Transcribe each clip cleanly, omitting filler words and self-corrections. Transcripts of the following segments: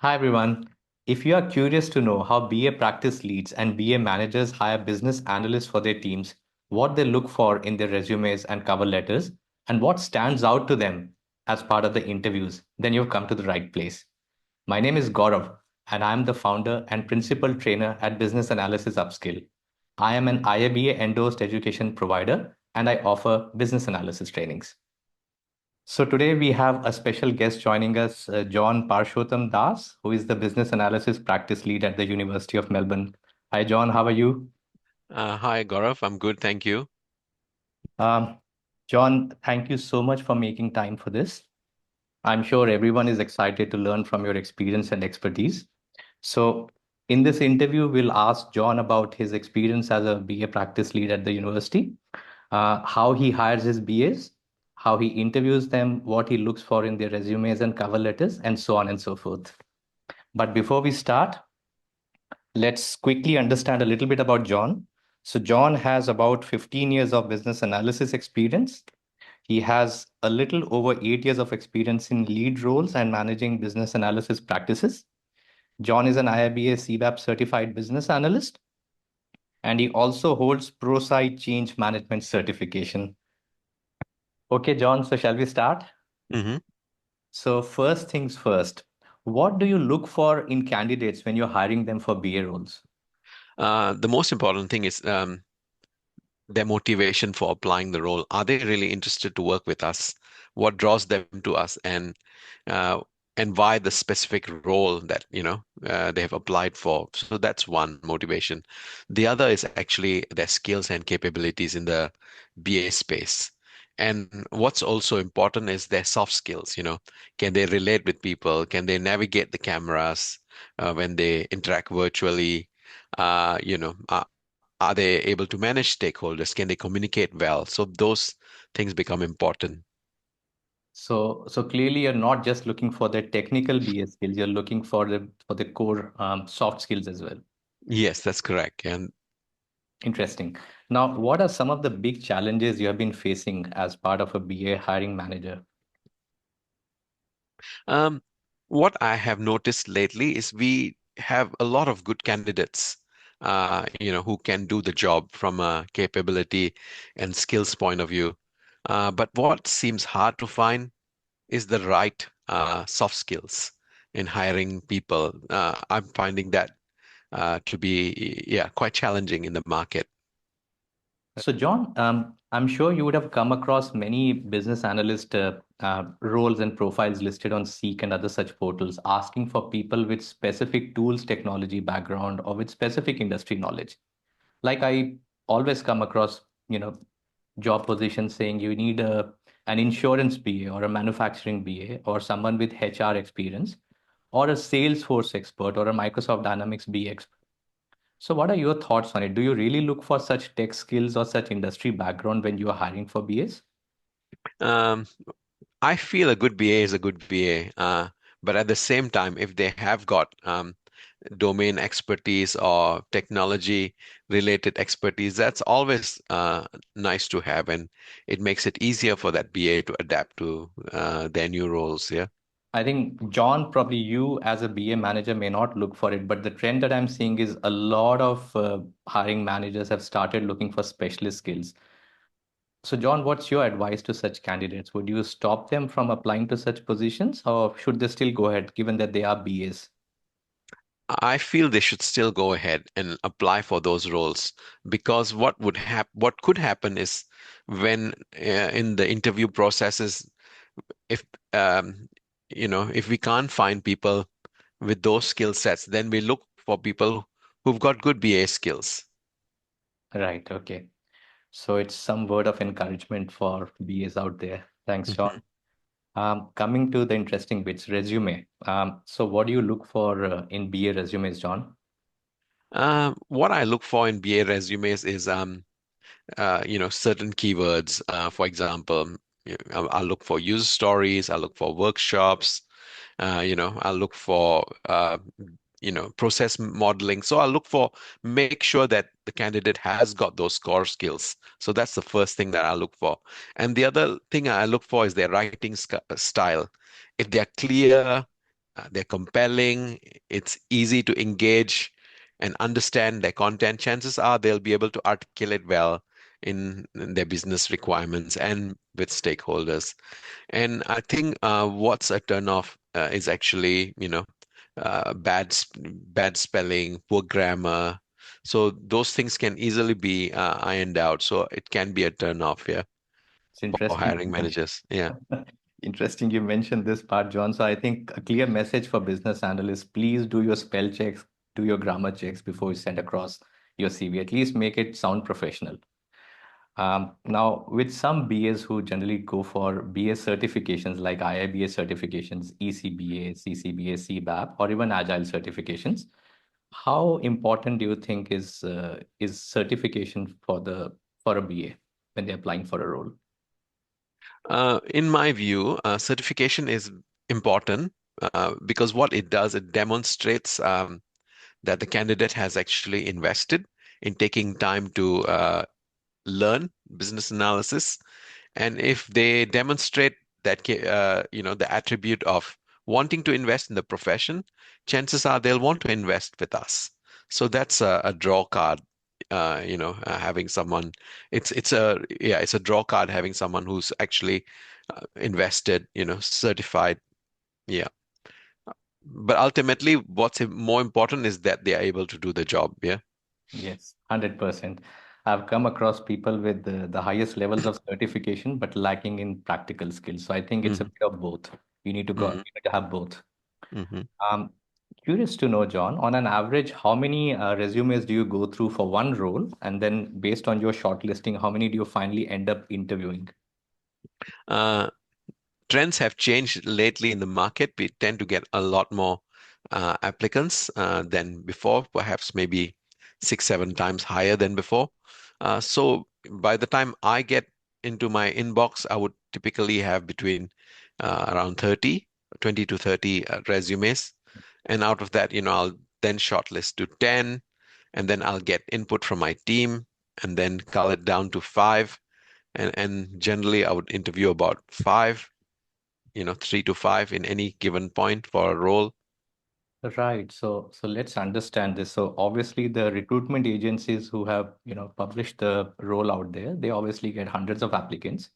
Hi everyone. If you are curious to know how BA practice leads and BA managers hire business analysts for their teams, what they look for in their resumes and cover letters, and what stands out to them as part of the interviews, then you've come to the right place. My name is Gaurav, and I'm the founder and principal trainer at Business Analysis Upskill. I am an IABA endorsed education provider, and I offer business analysis trainings. So today we have a special guest joining us, John Parshotamdas, who is the business analysis practice lead at the University of Melbourne. Hi, John. How are you? Hi, Gaurav. I'm good, thank you. Um, John, thank you so much for making time for this. I'm sure everyone is excited to learn from your experience and expertise. So, in this interview, we'll ask John about his experience as a BA practice lead at the university, how he hires his BAs, how he interviews them, what he looks for in their resumes and cover letters, and so on and so forth. But before we start, let's quickly understand a little bit about John. So, John has about 15 years of business analysis experience. He has a little over 8 years of experience in lead roles and managing business analysis practices. John is an IIBA CBAP certified business analyst, and he also holds ProSci Change Management certification. Okay, John, so shall we start? hmm So, first things first, what do you look for in candidates when you're hiring them for BA roles? the most important thing is their motivation for applying the role. Are they really interested to work with us? What draws them to us, uh, and why the specific role that they have applied for? So that's one motivation. The other is actually their skills and capabilities in the BA space. And what's also important is their soft skills. Can they relate with people? Can they navigate the cameras when they interact virtually? Are they able to manage stakeholders? Can they communicate well? So those things become important. So clearly you're not just looking for the technical BA skills, you're looking for the core soft skills as well. Yes, that's correct. And Interesting. Now, what are some of the big challenges you have been facing as part of a BA hiring manager? um, what I have noticed lately is we have a lot of good candidates, who can do the job from a capability and skills point of view. But what seems hard to find is the right soft skills in hiring people. I'm finding that to be, yeah, quite challenging in the market. So, John, I'm sure you would have come across many business analyst roles and profiles listed on Seek and other such portals asking for people with specific tools, technology background, or with specific industry knowledge. Like I always come across, job positions saying you need an insurance BA or a manufacturing BA or someone with HR experience or a Salesforce expert or a Microsoft Dynamics BA expert. So, what are your thoughts on it? Do you really look for such tech skills or such industry background when you are hiring for BAs? Um, I feel a good BA is a good BA, but at the same time, if they have got domain expertise or technology related expertise, that's always nice to have, and it makes it easier for that BA to adapt to their new roles. Yeah. I think, John, probably you as a BA manager may not look for it, but the trend that I'm seeing is a lot of hiring managers have started looking for specialist skills. So, John, what's your advice to such candidates? Would you stop them from applying to such positions, or should they still go ahead, given that they are BAs? I feel they should still go ahead and apply for those roles because what could happen is when in the interview processes, if if we can't find people with those skill sets, then we look for people who've got good BA skills. Right. Okay. So it's some word of encouragement for BAs out there. Thanks, John. Mhm. Coming to the interesting bits, resume. So what do you look for in BA resumes, John? What I look for in BA resumes is certain keywords. For example, I'll look for user stories, I'll look for workshops, I'll look for process modeling. So I'll look for make sure that the candidate has got those core skills. So that's the first thing that I look for. And the other thing I look for is their writing style. If they're clear, they're compelling, it's easy to engage and understand their content, chances are they'll be able to articulate well in their business requirements and with stakeholders. And I think what's a turnoff is actually, bad spelling, poor grammar. So those things can easily be ironed out. So it can be a turnoff, yeah, It's for interesting hiring you mentioned. managers. Yeah. Interesting you mentioned this part, John. So I think a clear message for business analysts, please do your spell checks, do your grammar checks before you send across your CV. At least make it sound professional. Now, with some BAs who generally go for BA certifications like IIBA certifications, ECBA, CCBA, CBAP, or even Agile certifications, how important do you think is certification for a BA when they're applying for a role? In my view, certification is important because what it does, it demonstrates that the candidate has actually invested in taking time to learn business analysis. And if they demonstrate that, the attribute of wanting to invest in the profession, chances are they'll want to invest with us. So that's a draw card. Having someone, it's a draw card having someone who's actually invested, certified. Yeah. But ultimately, more important is that they are able to do the job. Yeah. Yes, 100%. I've come across people with the highest levels of certification, but lacking in practical skills. So I think it's a Hmm. bit of both. Hmm. You need to have both. Hmm. Um, Curious to know, John, on an average, how many resumes do you go through for one role? And then based on your shortlisting, how many do you finally end up interviewing? Uh, Trends have changed lately in the market. We tend to get a lot more applicants than before, perhaps maybe 6, 7 times higher than before. So by the time I get into my inbox, I would typically have between around 20 to 30 resumes. And out of that, I'll then shortlist to 10, and then I'll get input from my team, and then cull it down to five. And generally, I would interview about five, 3 to 5 in any given point for a role. Right. So let's understand this. So obviously the recruitment agencies who have, published the role out there, they obviously get hundreds of applicants.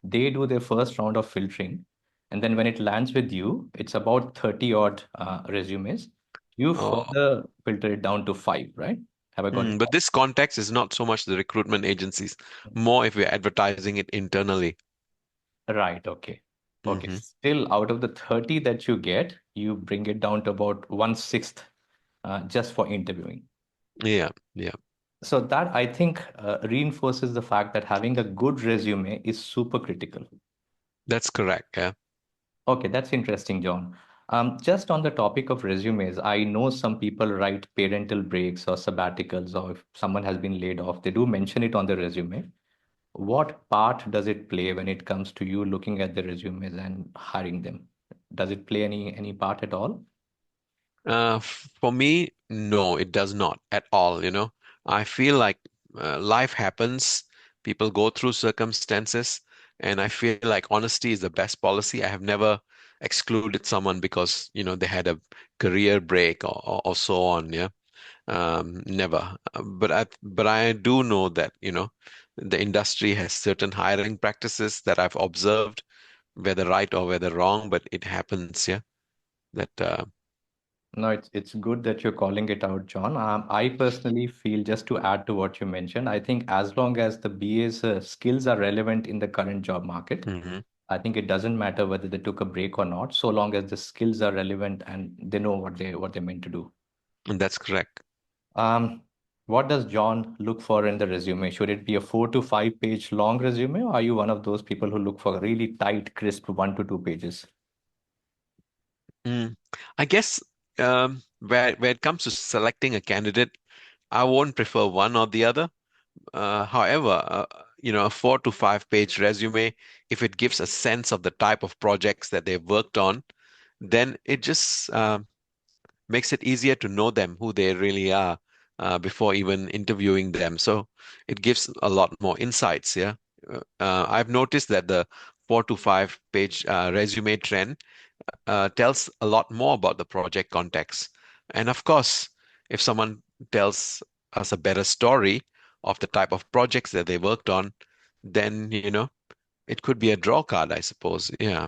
They do their first round of filtering. And then when it lands with you, it's about 30 odd resumes. You Oh, further filter it down to five, right? Have I got it but this context is not so much the recruitment agencies, more if we're advertising it internally. right? Okay. Okay. Hmm. Still, out of the 30 that you get, you bring it down to about one-sixth just for interviewing. Yeah, yeah, So that I think reinforces the fact that having a good resume is super critical. that's correct. Yeah. Okay, that's interesting, John. Just on the topic of resumes, I know some people write parental breaks or sabbaticals, or if someone has been laid off, they do mention it on the resume. What part does it play when it comes to you looking at the resumes and hiring them? Does it play any part at all? For me, no, it does not at all. I feel like life happens, people go through circumstances, and I feel like honesty is the best policy. I have never excluded someone because, they had a career break or so on. Yeah. Never. But I do know that, the industry has certain hiring practices that I've observed, whether right or whether wrong, but it happens, yeah. That No, it's good that you're calling it out, John. I personally feel, just to add to what you mentioned, I think as long as the BA's skills are relevant in the current job market, Mhm. I think it doesn't matter whether they took a break or not, so long as the skills are relevant and they know what they're meant to do. And that's correct. Um, what does John look for in the resume? Should it be a 4 to 5 page long resume, or are you one of those people who look for really tight, crisp 1 to 2 pages? Mm. I guess where it comes to selecting a candidate, I won't prefer one or the other. However, a 4 to 5 page resume, if it gives a sense of the type of projects that they've worked on, then it just makes it easier to know them, who they really are, before even interviewing them. So it gives a lot more insights. Yeah. I've noticed that the 4 to 5 page resume trend tells a lot more about the project context. And of course, if someone tells us a better story of the type of projects that they worked on, then, it could be a draw card, I suppose. Yeah.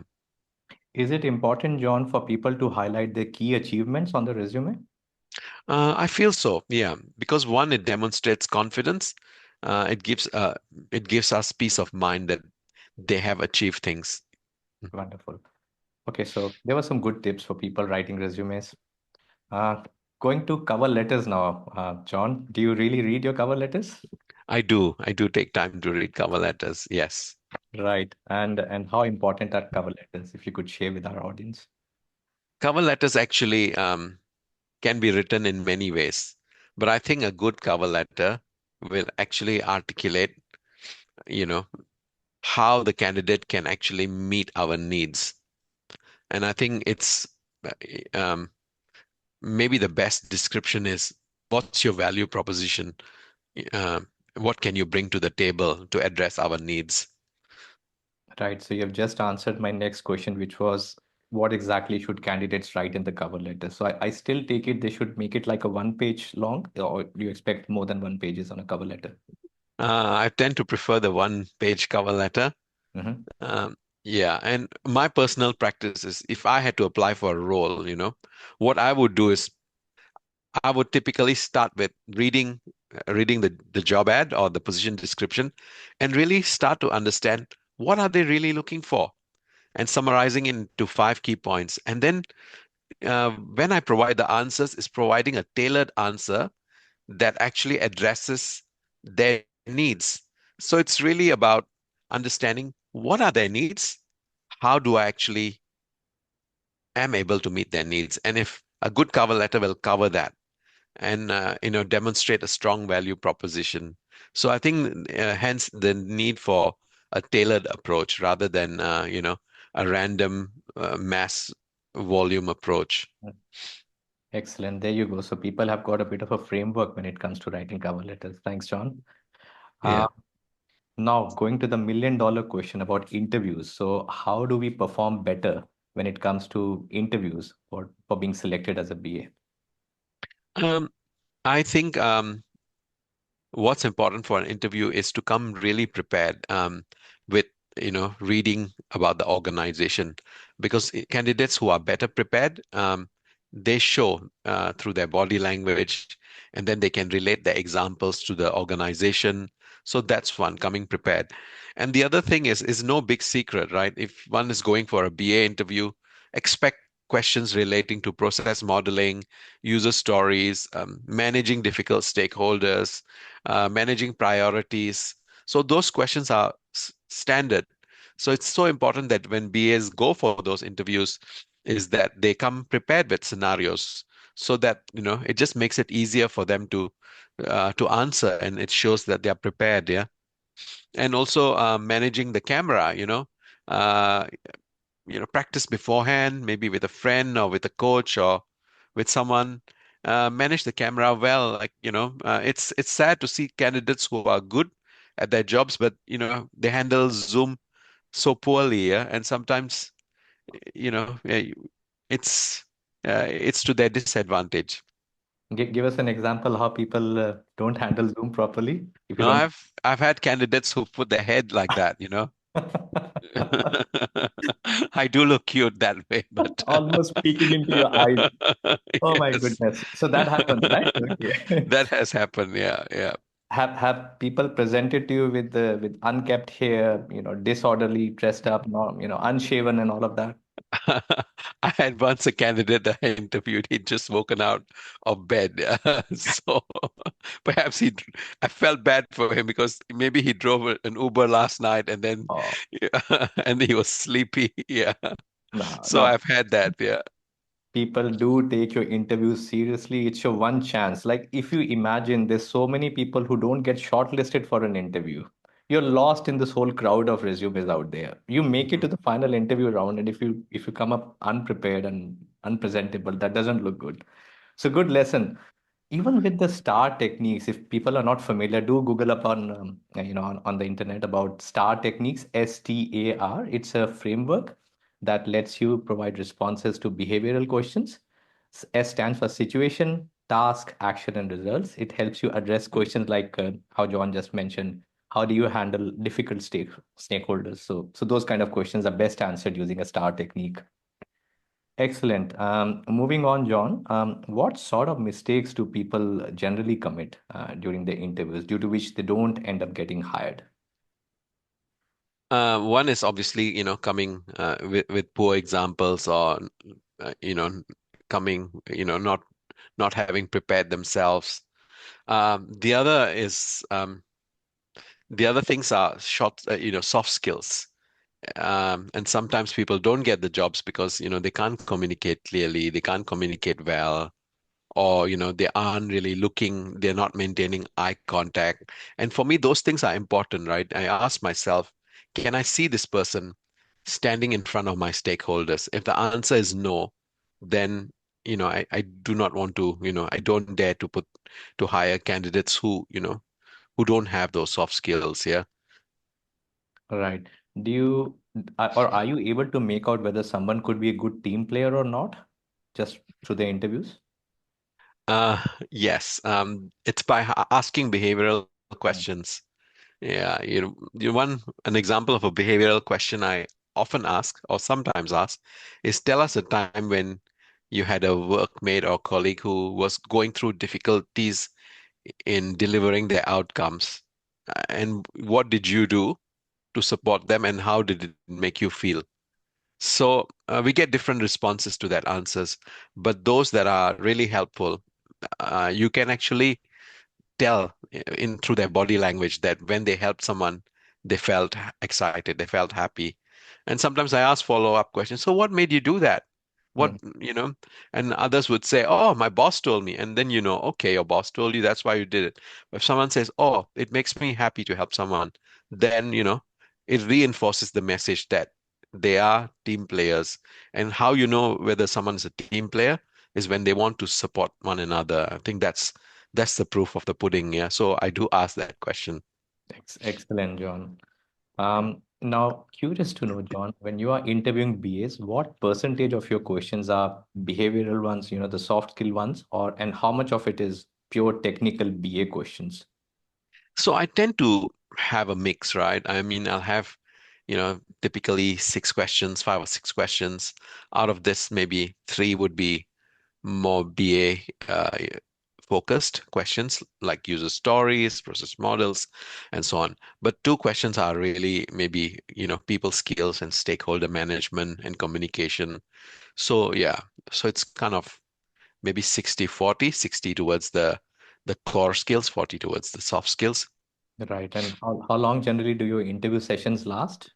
Is it important, John, for people to highlight their key achievements on the resume? I feel so. Yeah, because one, it demonstrates confidence. It gives us peace of mind that they have achieved things. Wonderful. Okay, so there were some good tips for people writing resumes. Uh, Going to cover letters now, John. Do you really read your cover letters? I do. I do take time to read cover letters. Yes. Right. And how important are cover letters, if you could share with our audience? Cover letters actually can be written in many ways, but I think a good cover letter will actually articulate, you know, how the candidate can actually meet our needs. And I think it's um, maybe the best description is what's your value proposition? Um, what can you bring to the table to address our needs? Right. So you have just answered my next question, which was what exactly should candidates write in the cover letter? So I still take it they should make it like a one page long, or do you expect more than one pages on a cover letter? I tend to prefer the one page cover letter. Hmm. Um, yeah, and my personal practice is if I had to apply for a role, what I would do is I would typically start with reading the job ad or the position description and really start to understand what are they really looking for and summarizing into five key points. And then when I provide the answers, is providing a tailored answer that actually addresses their needs. So it's really about understanding what are their needs, how do I actually am able to meet their needs, and if a good cover letter will cover that and demonstrate a strong value proposition. So I think hence the need for a tailored approach rather than a random mass volume approach. Excellent. There you go. So people have got a bit of a framework when it comes to writing cover letters. Thanks, John. Uh, Yeah. Now going to the million-dollar question about interviews. So how do we perform better when it comes to interviews for being selected as a BA? Um, I think what's important for an interview is to come really prepared with reading about the organization because candidates who are better prepared they show through their body language and then they can relate their examples to the organization. So that's one, coming prepared. And the other thing is no big secret, right? If one is going for a BA interview, expect questions relating to process modeling, user stories, managing difficult stakeholders, managing priorities. So those questions are standard. So it's so important that when BAs go for those interviews, is that they come prepared with scenarios so that it just makes it easier for them to answer and it shows that they are prepared. Yeah, and also managing the camera. Uh, practice beforehand, maybe with a friend or with a coach or with someone. Manage the camera well. Like, it's sad to see candidates who are good at their jobs, but they handle Zoom so poorly, yeah. And sometimes, it's it's to their disadvantage. Give us an example how people don't handle Zoom properly, if you No, don't. I've had candidates who put their head like that. I do look cute that way, but Almost peeking into your eyes. Oh my yes, goodness. So that happens, right? Okay. that has happened. Yeah, yeah. Have people presented to you with unkept hair, disorderly, dressed up, no, unshaven and all of that? I had once a candidate I interviewed. He'd just woken out of bed. So perhaps I felt bad for him because maybe he drove an Uber last night and then Oh, yeah, and he was sleepy. Yeah. no, So no. I've had that. Yeah. People do take your interviews seriously. It's your one chance. Like if you imagine there's so many people who don't get shortlisted for an interview. You're lost in this whole crowd of resumes out there. You make it Mhm. to the final interview round, and if you come up unprepared and unpresentable, that doesn't look good. So good lesson. Even with the star techniques, if people are not familiar, do Google up on the internet about star techniques, STAR. It's a framework that lets you provide responses to behavioral questions. S stands for situation, task, action, and results. It helps you address questions like how John just mentioned. How do you handle difficult stakeholders? So those kind of questions are best answered using a STAR technique. Excellent. Moving on, John. What sort of mistakes do people generally commit during the interviews, due to which they don't end up getting hired? One is obviously, coming with poor examples or, coming, not having prepared themselves. The other is the other things are soft skills. And sometimes people don't get the jobs because, they can't communicate clearly, they can't communicate well, or they aren't really looking, they're not maintaining eye contact. And for me, those things are important, right? I ask myself, can I see this person standing in front of my stakeholders? If the answer is no, then I do not want to, I don't dare to hire candidates who don't have those soft skills. Yeah. Right. Do you or are you able to make out whether someone could be a good team player or not just through the interviews? uh yes, it's by asking behavioral Mm, questions. Yeah, an example of a behavioral question I often ask or sometimes ask is, tell us a time when you had a workmate or colleague who was going through difficulties in delivering their outcomes. And what did you do to support them, and how did it make you feel? So we get different responses to that answers, but those that are really helpful, you can actually tell in through their body language that when they helped someone, they felt excited, they felt happy. And sometimes I ask follow-up questions. So what made you do that? What, mm. and others would say, oh, my boss told me. And then, okay, your boss told you, that's why you did it. But if someone says, oh, it makes me happy to help someone, then, it reinforces the message that they are team players. And how you know whether someone is a team player is when they want to support one another. I think that's the proof of the pudding. Yeah. So I do ask that question. Excellent, John. Now, curious to know, John, when you are interviewing BAs, what percentage of your questions are behavioral ones, the soft skill ones, and how much of it is pure technical BA questions? So I tend to have a mix, right? I mean, I'll have, typically 6 questions, 5 or 6 questions. Out of this, maybe three would be more BA focused questions like user stories, process models, and so on. But 2 questions are really maybe, people skills and stakeholder management and communication. So yeah, so it's kind of maybe 60-40, 60 towards the core skills, 40 towards the soft skills. Right. And how long generally do your interview sessions last?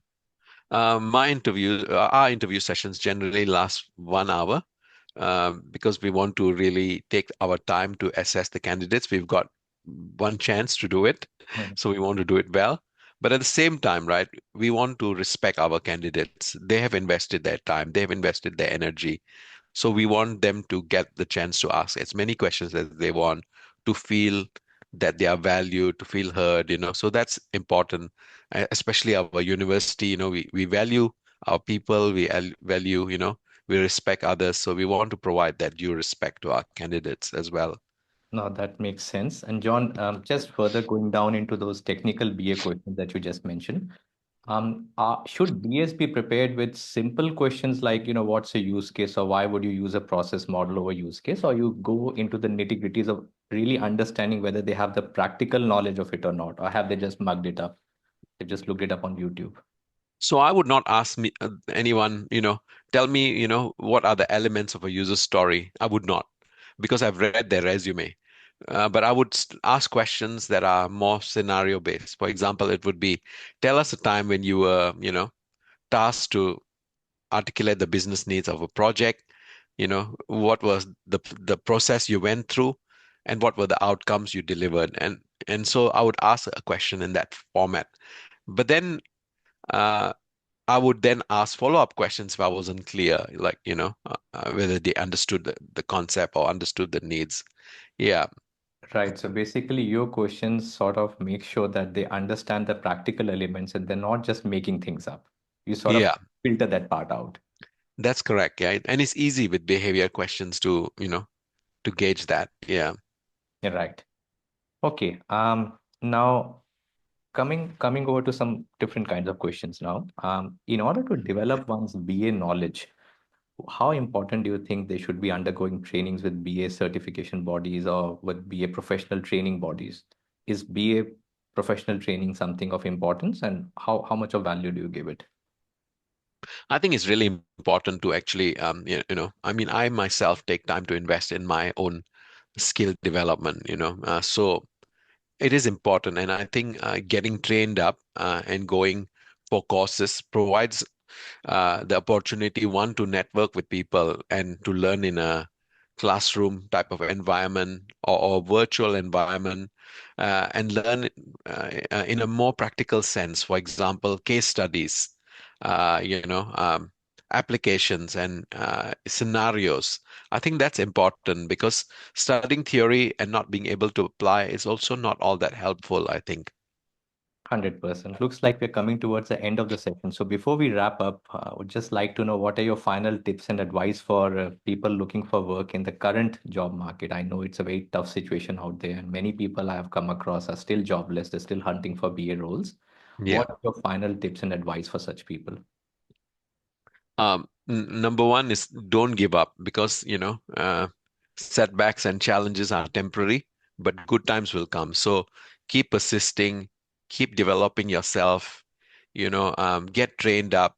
Our interview sessions generally last 1 hour, because we want to really take our time to assess the candidates. We've got one chance to do it, Mm. so we want to do it well. But at the same time, right, we want to respect our candidates. They have invested their time, they have invested their energy. So we want them to get the chance to ask as many questions as they want, to feel that they are valued, to feel heard, So that's important, especially our university, we value our people, value, we respect others. So we want to provide that due respect to our candidates as well. No, that makes sense. And John, just further going down into those technical BA questions that you just mentioned, should BAs be prepared with simple questions like, what's a use case or why would you use a process model over use case, or you go into the nitty-gritties of really understanding whether they have the practical knowledge of it or not, or have they just mugged it up? They just looked it up on YouTube. So I would not ask anyone, tell me, what are the elements of a user story. I would not, because I've read their resume. But I would ask questions that are more scenario based. For example, it would be, tell us a time when you were, tasked to articulate the business needs of a project. What was the process you went through, and what were the outcomes you delivered. And so I would ask a question in that format. But then uh, I would then ask follow-up questions if I wasn't clear, like, whether they understood the concept or understood the needs. Yeah. Right. So basically, your questions sort of make sure that they understand the practical elements and they're not just making things up. You sort of Yeah. filter that part out. That's correct. Yeah. And it's easy with behavior questions to, to gauge that. Yeah. You're right. Okay. Now coming over to some different kinds of questions now. In order to develop one's BA knowledge, how important do you think they should be undergoing trainings with BA certification bodies or with BA professional training bodies? Is BA professional training something of importance, and how much of value do you give it? I think it's really important to actually, I mean, I myself take time to invest in my own skill development, so it is important. And I think getting trained up and going for courses provides the opportunity, one, to network with people and to learn in a classroom type of environment or virtual environment, and learn in a more practical sense. For example, case studies, applications and scenarios. I think that's important because studying theory and not being able to apply is also not all that helpful, I think. 100%. Looks like we're coming towards the end of the session. So before we wrap up, I would just like to know what are your final tips and advice for people looking for work in the current job market? I know it's a very tough situation out there, and many people I have come across are still jobless. They're still hunting for BA roles. Yeah. What are your final tips and advice for such people? Number one is don't give up because, setbacks and challenges are temporary, but good times will come. So keep persisting, keep developing yourself, get trained up,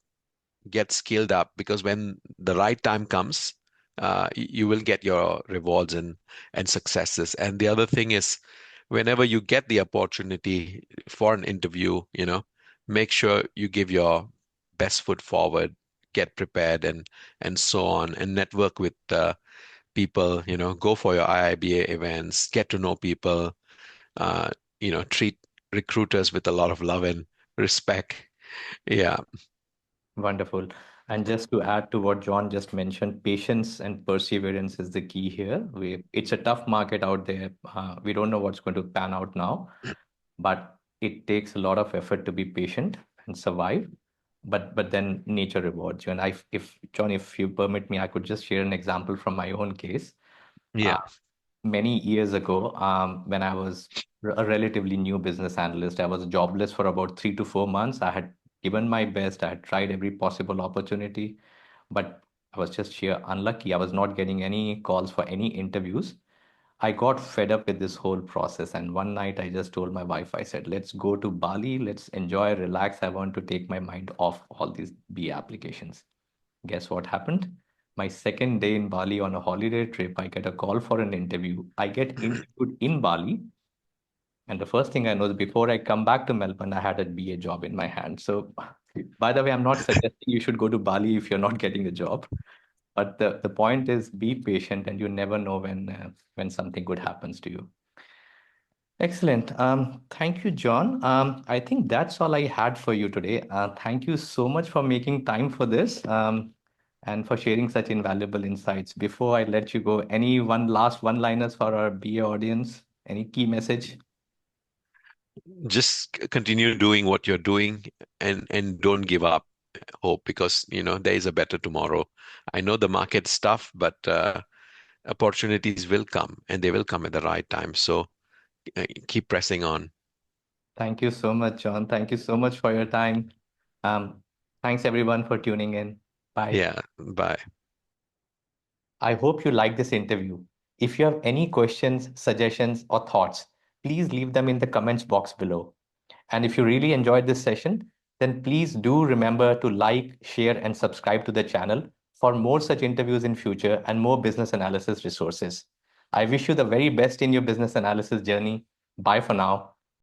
get skilled up, because when the right time comes, you will get your rewards and successes. And the other thing is, whenever you get the opportunity for an interview, make sure you give your best foot forward, get prepared, and so on, and network with people. Go for your IIBA events, get to know people. Uh, treat recruiters with a lot of love and respect. Yeah, Wonderful. And just to add to what John just mentioned, patience and perseverance is the key here. It's a tough market out there. We don't know what's going to pan out now, but it takes a lot of effort to be patient and survive. But then nature rewards you. And if John, if you permit me, I could just share an example from my own case. Uh, yeah. Many years ago, when I was a relatively new business analyst, I was jobless for about 3 to 4 months. I had given my best. I had tried every possible opportunity, but I was just sheer unlucky. I was not getting any calls for any interviews. I got fed up with this whole process. And one night I just told my wife, I said, let's go to Bali, let's enjoy, relax. I want to take my mind off all these B applications. Guess what happened? My second day in Bali on a holiday trip, I get a call for an interview. I get interviewed in Bali. And the first thing I know is before I come back to Melbourne, I had a BA job in my hand. So, by the way, I'm not suggesting you should go to Bali if you're not getting a job. But the point is be patient and you never know when something good happens to you. Excellent. Thank you, John. I think that's all I had for you today. Thank you so much for making time for this and for sharing such invaluable insights. Before I let you go, any one last one-liners for our BA audience? Any key message? Just continue doing what you're doing, and don't give up hope, because there is a better tomorrow. I know the market's tough, but opportunities will come, and they will come at the right time. So keep pressing on. Thank you so much, John. Thank you so much for your time. Um, Thanks everyone for tuning in. Bye. Yeah, bye. I hope you like this interview. If you have any questions, suggestions, or thoughts, please leave them in the comments box below. And if you really enjoyed this session, then please do remember to like, share, and subscribe to the channel for more such interviews in future and more business analysis resources. I wish you the very best in your business analysis journey. Bye for now.